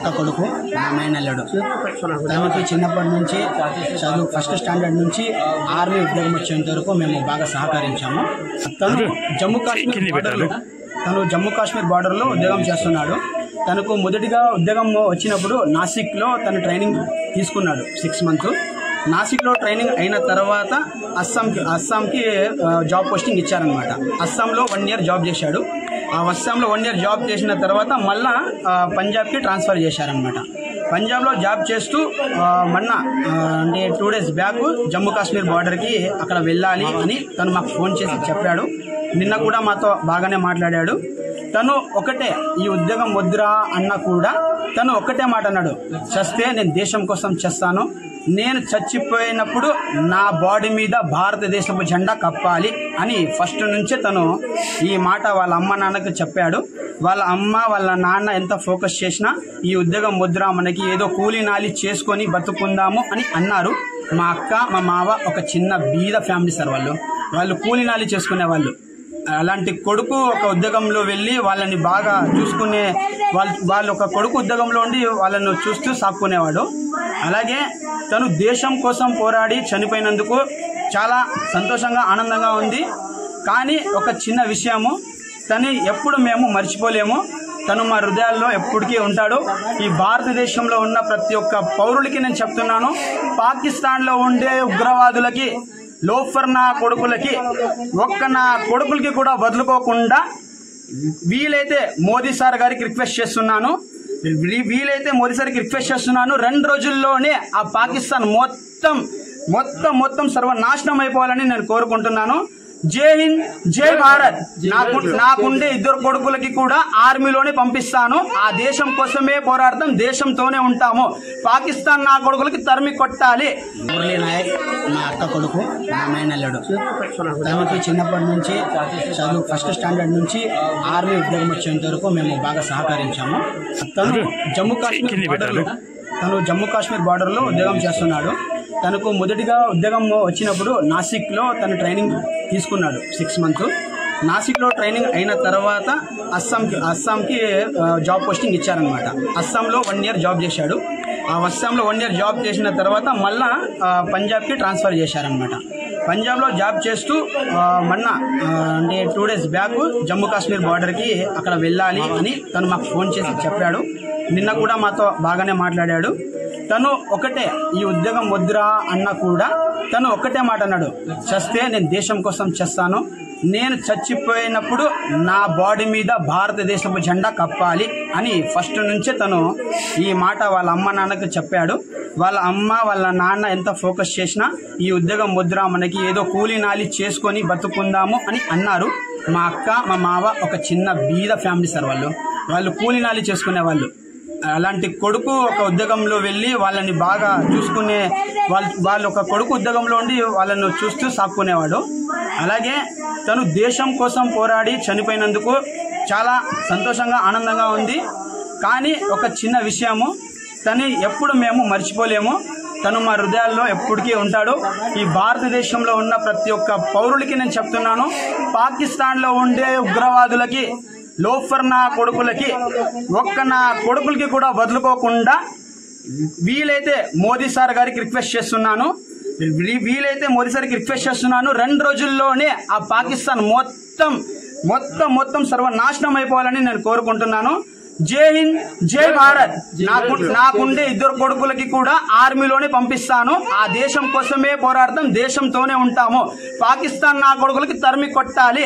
అక్క కొడుకు మా మేనల్లుడు. తనకి చిన్నప్పటి నుంచి చదువు ఫస్ట్ స్టాండర్డ్ నుంచి ఆర్మీ ఉద్యోగం వచ్చేంత వరకు మేము బాగా సహకరించాము. తను జమ్మూ కాశ్మీర్ బార్డర్లో ఉద్యోగం చేస్తున్నాడు. తనకు మొదటిగా ఉద్యోగం వచ్చినప్పుడు నాసిక్లో తను ట్రైనింగ్ తీసుకున్నాడు 6 months. నాసిక్లో ట్రైనింగ్ అయిన తర్వాత అస్సాంకి జాబ్ పోస్టింగ్ ఇచ్చారనమాట. అస్సాంలో 1 year జాబ్ చేశాడు. ఆ అస్సాంలో 1 year జాబ్ చేసిన తర్వాత మళ్ళా పంజాబ్కి ట్రాన్స్ఫర్ చేశారనమాట. పంజాబ్లో జాబ్ చేస్తూ మొన్న అంటే 2 days బ్యాక్ జమ్మూ కాశ్మీర్ బార్డర్కి అక్కడ వెళ్ళాలి అని తను మాకు ఫోన్ చేసి చెప్పాడు. నిన్న కూడా మాతో బాగానే మాట్లాడాడు. తను ఒకటే, ఈ ఉద్యోగం వద్దురా అన్న కూడా తను ఒకటే మాట అన్నాడు, చస్తే నేను దేశం కోసం చేస్తాను, నేను చచ్చిపోయినప్పుడు నా బాడీ మీద భారతదేశపు జెండా కప్పాలి అని ఫస్ట్ నుంచే తను ఈ మాట వాళ్ళ అమ్మ నాన్నకు చెప్పాడు. వాళ్ళ అమ్మ వాళ్ళ నాన్న ఎంత ఫోకస్ చేసినా ఈ ఉద్యోగం వద్దురా, మనకి ఏదో కూలీ నాలి చేసుకొని బతుకుందాము అని అన్నారు. మా అక్క మా మావ ఒక చిన్న బీద ఫ్యామిలీ సార్. వాళ్ళు కూలీ నాలి చేసుకునే వాళ్ళు. అలాంటి కొడుకు ఒక ఉద్యోగంలో వెళ్ళి వాళ్ళని బాగా చూసుకునే వాళ్ళు ఒక కొడుకు ఉద్యోగంలో ఉండి వాళ్ళను చూస్తూ సాక్కునేవాడు. అలాగే తను దేశం కోసం పోరాడి చనిపోయినందుకు చాలా సంతోషంగా ఆనందంగా ఉంది. కానీ ఒక చిన్న విషయము, తను ఎప్పుడు మేము మర్చిపోలేము. తను మా హృదయాల్లో ఎప్పటికీ ఉంటాడు. ఈ భారతదేశంలో ఉన్న ప్రతి ఒక్క పౌరులకి నేను చెప్తున్నాను, పాకిస్తాన్లో ఉండే ఉగ్రవాదులకి, లోఫర్ నా కొడుకులకి, నా కొడుకులకి కూడా వదులుకోకుండా వీలైతే మోదీ సార్ గారికి రిక్వెస్ట్ చేస్తున్నాను, 2 రోజుల్లోనే ఆ పాకిస్తాన్ మొత్తం సర్వనాశనం అయిపోవాలని నేను కోరుకుంటున్నాను. జై హింద్, జై భారత్. నాకుండే 2 కొడుకులకి కూడా ఆర్మీలోనే పంపిస్తాను. ఆ దేశం కోసమే పోరాడతాం, దేశంతోనే ఉంటాము. పాకిస్తాన్ నా కొడుకులకి తరిమి కొట్టాలి. మురళీ నాయక్ మా అక్క కొడుకు మా మేనల్లుడు. తనకి చిన్నప్పటి నుంచి చదువు ఫస్ట్ స్టాండర్డ్ నుంచి ఆర్మీ ఉద్యోగం వచ్చేంత వరకు మేము బాగా సహకరించాము. తను జమ్మూ కాశ్మీర్ బార్డర్లో ఉద్యోగం చేస్తున్నాడు. తనకు మొదటిగా ఉద్యోగం వచ్చినప్పుడు నాసిక్లో తను ట్రైనింగ్ తీసుకున్నాడు 6 months. నాసిక్లో ట్రైనింగ్ అయిన తర్వాత అస్సాంకి జాబ్ పోస్టింగ్ ఇచ్చారనమాట. అస్సాంలో 1 year జాబ్ చేశాడు. ఆ అస్సాంలో 1 year జాబ్ చేసిన తర్వాత మళ్ళా పంజాబ్కి ట్రాన్స్ఫర్ చేశారనమాట. పంజాబ్లో జాబ్ చేస్తూ మొన్న అంటే 2 days బ్యాక్ జమ్మూ కాశ్మీర్ బార్డర్కి అక్కడ వెళ్ళాలి అని తను మాకు ఫోన్ చేసి చెప్పాడు. నిన్న కూడా మాతో బాగానే మాట్లాడాడు. తను ఒకటే, ఈ ఉద్యోగం వద్దురా అన్న కూడా తను ఒకటే మాట అన్నాడు, చస్తే నేను దేశం కోసం చేస్తాను, నేను చచ్చిపోయినప్పుడు నా బాడీ మీద భారతదేశపు జెండా కప్పాలి అని ఫస్ట్ నుంచే తను ఈ మాట వాళ్ళ అమ్మ నాన్నకు చెప్పాడు. వాళ్ళ అమ్మ వాళ్ళ నాన్న ఎంత ఫోకస్ చేసినా ఈ ఉద్యోగం వద్దురా, మనకి ఏదో కూలీ నాలి చేసుకొని బతుకుందాము అని అన్నారు. మా అక్క మా మావ ఒక చిన్న బీద ఫ్యామిలీ సార్. వాళ్ళు కూలీ నాలి చేసుకునే వాళ్ళు. అలాంటి కొడుకు ఒక ఉద్యోగంలో వెళ్ళి వాళ్ళని బాగా చూసుకునే వాళ్ళు ఒక కొడుకు ఉద్యోగంలో ఉండి వాళ్ళను చూస్తూ సాక్కునేవాడు. అలాగే తను దేశం కోసం పోరాడి చనిపోయినందుకు చాలా సంతోషంగా ఆనందంగా ఉంది. కానీ ఒక చిన్న విషయము, తను ఎప్పుడు మేము మర్చిపోలేము. తను మా హృదయాల్లో ఎప్పటికీ ఉంటాడు. ఈ భారతదేశంలో ఉన్న ప్రతి ఒక్క పౌరులకి నేను చెప్తున్నాను, పాకిస్తాన్లో ఉండే ఉగ్రవాదులకి, లోఫర్ నా కొడుకులకి, నా కొడుకులకి కూడా వదులుకోకుండా వీలైతే మోదీ సార్ గారికి రిక్వెస్ట్ చేస్తున్నాను, 2 రోజుల్లోనే ఆ పాకిస్తాన్ మొత్తం సర్వనాశనం అయిపోవాలని నేను కోరుకుంటున్నాను. జై హింద్, జై భారత్. నాకుండే 2 కొడుకులకి కూడా ఆర్మీలోనే పంపిస్తాను. ఆ దేశం కోసమే పోరాడతాం, దేశంతోనే ఉంటాము. పాకిస్తాన్ నా కొడుకులకి తరిమి కొట్టాలి.